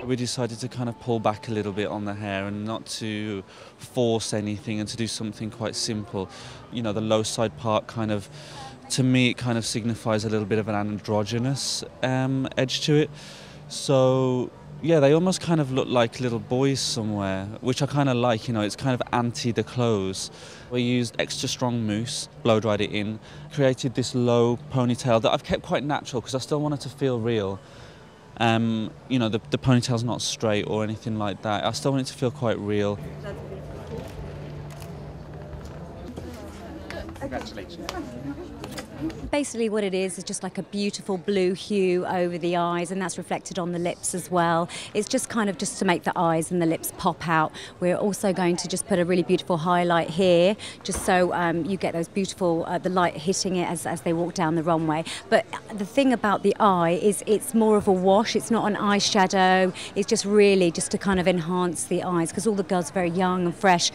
We decided to kind of pull back a little bit on the hair and not to force anything and to do something quite simple. You know, the low side part kind of, to me, it kind of signifies a little bit of an androgynous edge to it. So yeah, they almost kind of look like little boys somewhere, which I kind of like, you know, it's kind of anti the clothes. We used extra strong mousse, blow dried it in, created this low ponytail that I've kept quite natural because I still want it to feel real. You know, the ponytail's not straight or anything like that. I still want it to feel quite real. Congratulations. Basically what it is just like a beautiful blue hue over the eyes, and that's reflected on the lips as well. It's just kind of just to make the eyes and the lips pop out. We're also going to just put a really beautiful highlight here, just so you get those beautiful, the light hitting it as they walk down the runway. But the thing about the eye is it's more of a wash, it's not an eyeshadow, it's just really just to kind of enhance the eyes, because all the girls are very young and fresh.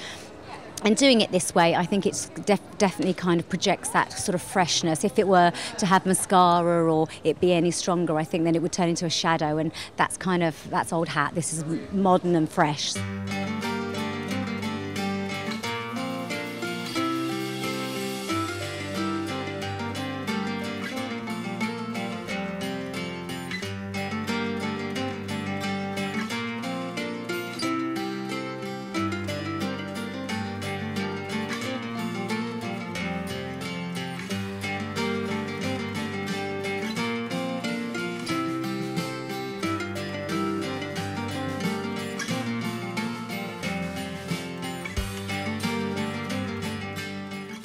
And doing it this way, I think it's definitely kind of projects that sort of freshness. If it were to have mascara or it be any stronger, I think then it would turn into a shadow, and that's old hat. This is modern and fresh.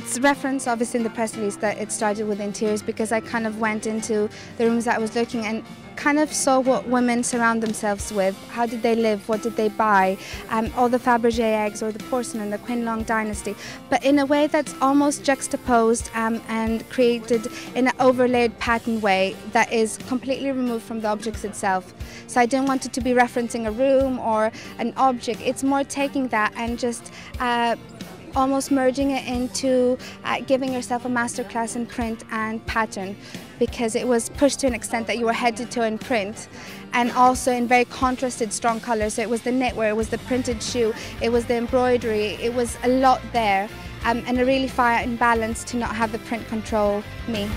It's reference obviously in the press release that it started with interiors, because I kind of went into the rooms that I was looking and kind of saw what women surround themselves with. How did they live? What did they buy? All the Fabergé eggs or the porcelain, the Quinlong dynasty, but in a way that's almost juxtaposed and created in an overlaid pattern way that is completely removed from the objects itself. So I didn't want it to be referencing a room or an object. It's more taking that and just almost merging it into giving yourself a masterclass in print and pattern, because it was pushed to an extent that you were head to toe in print, and also in very contrasted strong colors. So it was the knitwear, it was the printed shoe, it was the embroidery, it was a lot there, and a really fine balance to not have the print control me.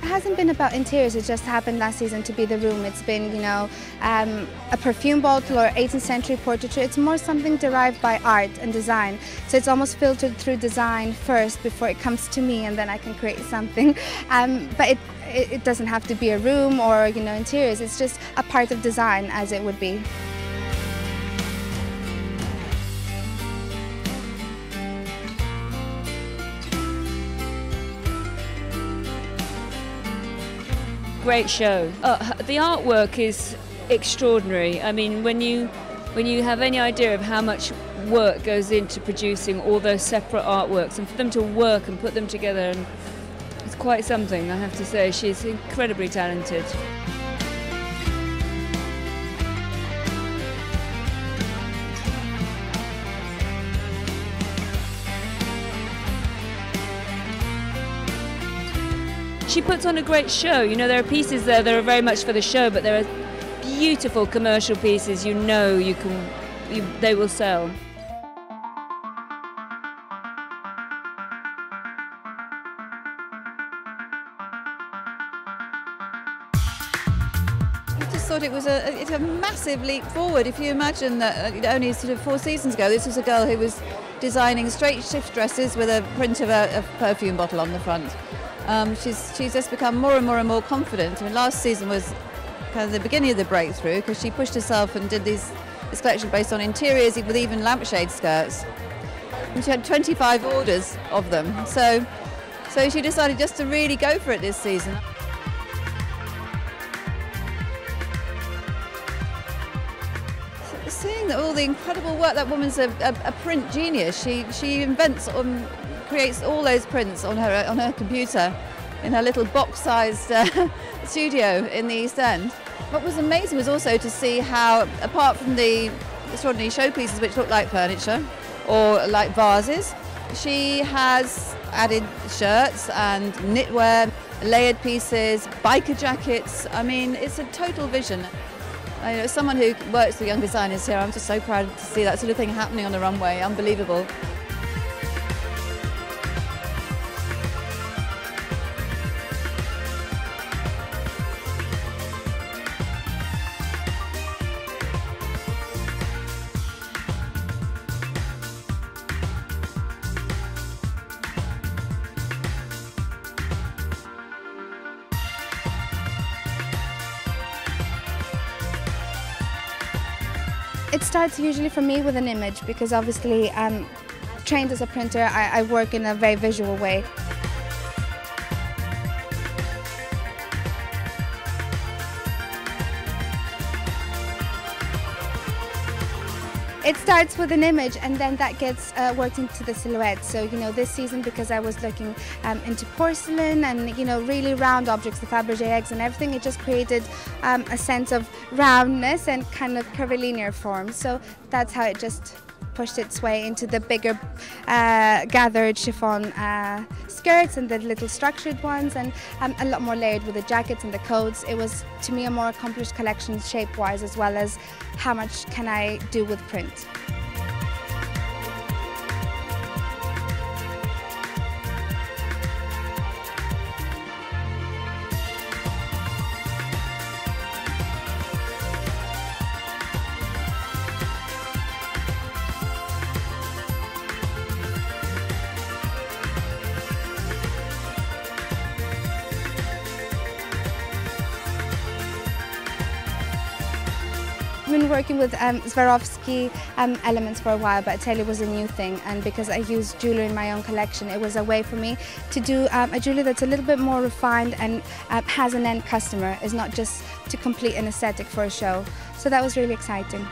It hasn't been about interiors, it just happened last season to be the room. It's been, you know, a perfume bottle or 18th century portraiture. It's more something derived by art and design. So it's almost filtered through design first before it comes to me, and then I can create something. But it doesn't have to be a room or, you know, interiors. It's just a part of design as it would be. Great show. The artwork is extraordinary. I mean, when you have any idea of how much work goes into producing all those separate artworks, and for them to work and put them together, and it's quite something, I have to say. She's incredibly talented. She puts on a great show. You know, there are pieces there that are very much for the show, but there are beautiful commercial pieces. You know, they will sell. I just thought it's a massive leap forward. If you imagine that only sort of 4 seasons ago, this was a girl who was designing straight shift dresses with a print of a perfume bottle on the front. She's just become more and more confident. I mean, last season was kind of the beginning of the breakthrough, because she pushed herself and did this collection based on interiors with even lampshade skirts. And she had 25 orders of them. So she decided just to really go for it this season. Seeing all the incredible work, that woman's a print genius. She invents creates all those prints on her computer in her little box-sized studio in the East End. What was amazing was also to see how, apart from the extraordinary showpieces which looked like furniture, or like vases. She has added shirts and knitwear, layered pieces, biker jackets. I mean, it's a total vision. As someone who works with young designers here, I'm just so proud to see that sort of thing happening on the runway. Unbelievable. It starts usually for me with an image because obviously I'm trained as a printer. I work in a very visual way. It starts with an image and then that gets worked into the silhouette. So, this season, because I was looking into porcelain and, really round objects, the Fabergé eggs and everything, it just created a sense of roundness and kind of curvilinear form. So that's how it just pushed its way into the bigger gathered chiffon skirts and the little structured ones, and a lot more layered with the jackets and the coats. It was, to me, a more accomplished collection shape-wise, as well as how much can I do with print. I've been working with Swarovski elements for a while, but Taylor was a new thing, and because I use jewellery in my own collection, it was a way for me to do a jewellery that's a little bit more refined and has an end customer. It's not just to complete an aesthetic for a show. So that was really exciting.